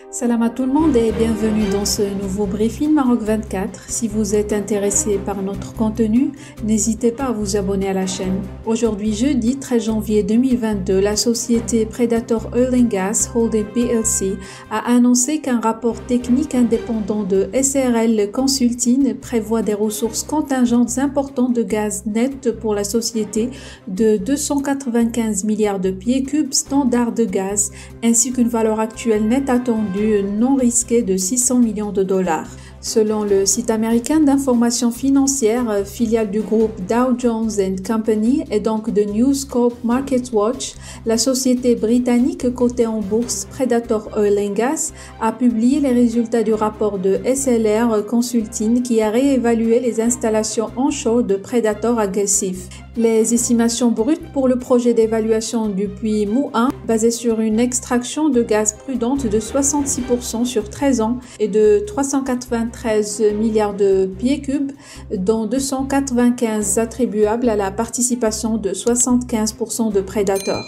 Salam à tout le monde et bienvenue dans ce nouveau briefing Maroc 24. Si vous êtes intéressé par notre contenu, n'hésitez pas à vous abonner à la chaîne. Aujourd'hui, jeudi 13 janvier 2022, la société Predator Oil and Gas Holding PLC a annoncé qu'un rapport technique indépendant de SRL Consulting prévoit des ressources contingentes importantes de gaz net pour la société de 295 milliards de pieds cubes standard de gaz, ainsi qu'une valeur actuelle nette attendue non risqué de 600 millions de dollars. Selon le site américain d'information financière, filiale du groupe Dow Jones & Company et donc de News Corp Market Watch, la société britannique cotée en bourse Predator Oil and Gas a publié les résultats du rapport de SLR Consulting qui a réévalué les installations onshore de Predator à Gulf. Les estimations brutes pour le projet d'évaluation du puits Mou-1, basé sur une extraction de gaz prudente de 66% sur 13 ans et de 393 milliards de pieds cubes, dont 295 attribuables à la participation de 75% de Predator.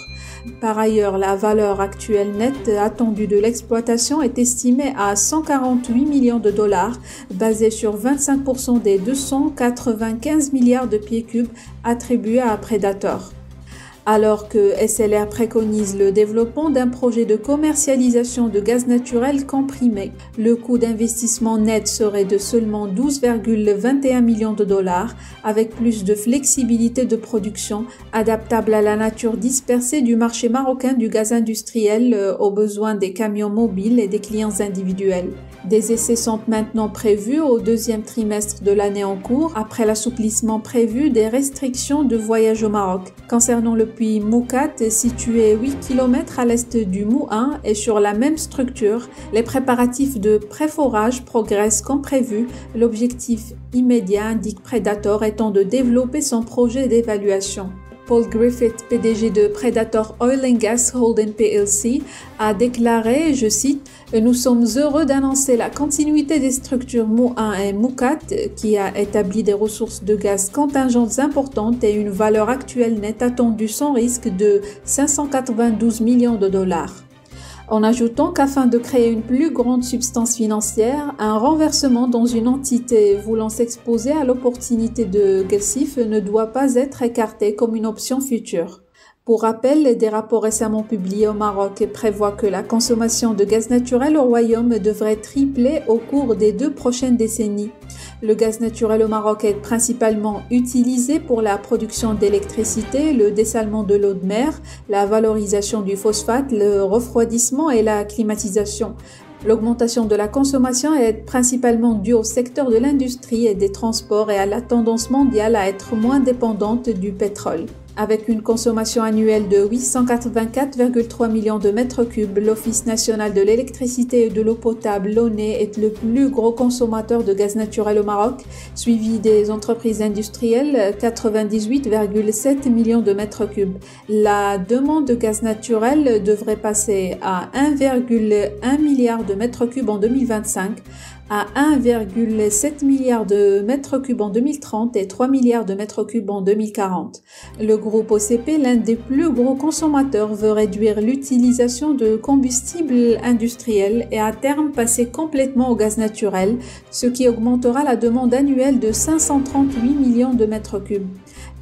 Par ailleurs, la valeur actuelle nette attendue de l'exploitation est estimée à 148 millions de dollars, basée sur 25% des 295 milliards de pieds cubes attribués à Predator. Alors que SLR préconise le développement d'un projet de commercialisation de gaz naturel comprimé, le coût d'investissement net serait de seulement 12,21 millions de dollars, avec plus de flexibilité de production, adaptable à la nature dispersée du marché marocain du gaz industriel aux besoins des camions mobiles et des clients individuels. Des essais sont maintenant prévus au deuxième trimestre de l'année en cours, après l'assouplissement prévu des restrictions de voyage au Maroc. Concernant le puits Mou-4, situé 8 km à l'est du Mou-1 et sur la même structure, les préparatifs de préforage progressent comme prévu. L'objectif immédiat, indique Predator, étant de développer son projet d'évaluation. Paul Griffith, PDG de Predator Oil and Gas Holding PLC, a déclaré, je cite, « Nous sommes heureux d'annoncer la continuité des structures Mou-1 et Mou-4 qui a établi des ressources de gaz contingentes importantes et une valeur actuelle nette attendue sans risque de 592 millions de dollars. » En ajoutant qu'afin de créer une plus grande substance financière, un renversement dans une entité voulant s'exposer à l'opportunité de Gulf ne doit pas être écarté comme une option future. Pour rappel, des rapports récemment publiés au Maroc prévoient que la consommation de gaz naturel au Royaume devrait tripler au cours des 2 prochaines décennies. Le gaz naturel au Maroc est principalement utilisé pour la production d'électricité, le dessalement de l'eau de mer, la valorisation du phosphate, le refroidissement et la climatisation. L'augmentation de la consommation est principalement due au secteur de l'industrie et des transports et à la tendance mondiale à être moins dépendante du pétrole. Avec une consommation annuelle de 884,3 millions de mètres cubes, l'Office national de l'électricité et de l'eau potable, l'ONE, est le plus gros consommateur de gaz naturel au Maroc, suivi des entreprises industrielles, 98,7 millions de mètres cubes. La demande de gaz naturel devrait passer à 1,1 milliard de mètres cubes en 2025, à 1,7 milliard de mètres cubes en 2030 et 3 milliards de mètres cubes en 2040. Le groupe OCP, l'un des plus gros consommateurs, veut réduire l'utilisation de combustibles industriels et à terme passer complètement au gaz naturel, ce qui augmentera la demande annuelle de 538 millions de mètres cubes.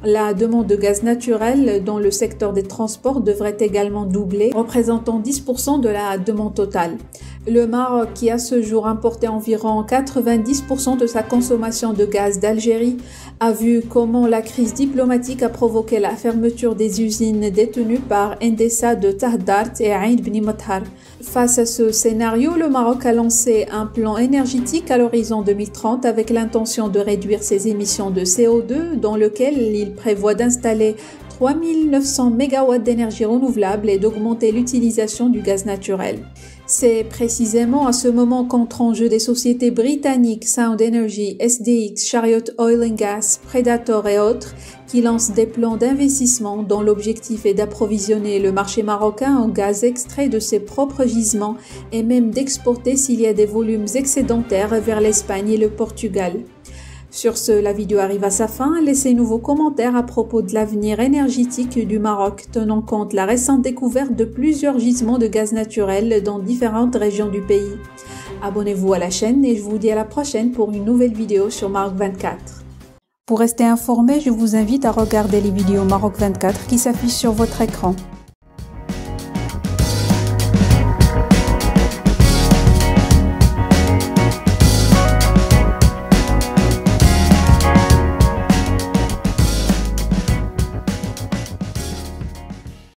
La demande de gaz naturel dans le secteur des transports devrait également doubler, représentant 10% de la demande totale. Le Maroc, qui à ce jour importait environ 90% de sa consommation de gaz d'Algérie, a vu comment la crise diplomatique a provoqué la fermeture des usines détenues par Endesa de Tahdart et Ain Bni Mothar. Face à ce scénario, le Maroc a lancé un plan énergétique à l'horizon 2030 avec l'intention de réduire ses émissions de CO2, dans lequel il prévoit d'installer 3900 MW d'énergie renouvelable et d'augmenter l'utilisation du gaz naturel. C'est précisément à ce moment qu'entrent en jeu des sociétés britanniques Sound Energy, SDX, Chariot Oil and Gas, Predator et autres qui lancent des plans d'investissement dont l'objectif est d'approvisionner le marché marocain en gaz extrait de ses propres gisements et même d'exporter s'il y a des volumes excédentaires vers l'Espagne et le Portugal. Sur ce, la vidéo arrive à sa fin. Laissez-nous vos commentaires à propos de l'avenir énergétique du Maroc, tenant compte de la récente découverte de plusieurs gisements de gaz naturel dans différentes régions du pays. Abonnez-vous à la chaîne et je vous dis à la prochaine pour une nouvelle vidéo sur Maroc 24. Pour rester informé, je vous invite à regarder les vidéos Maroc 24 qui s'affichent sur votre écran.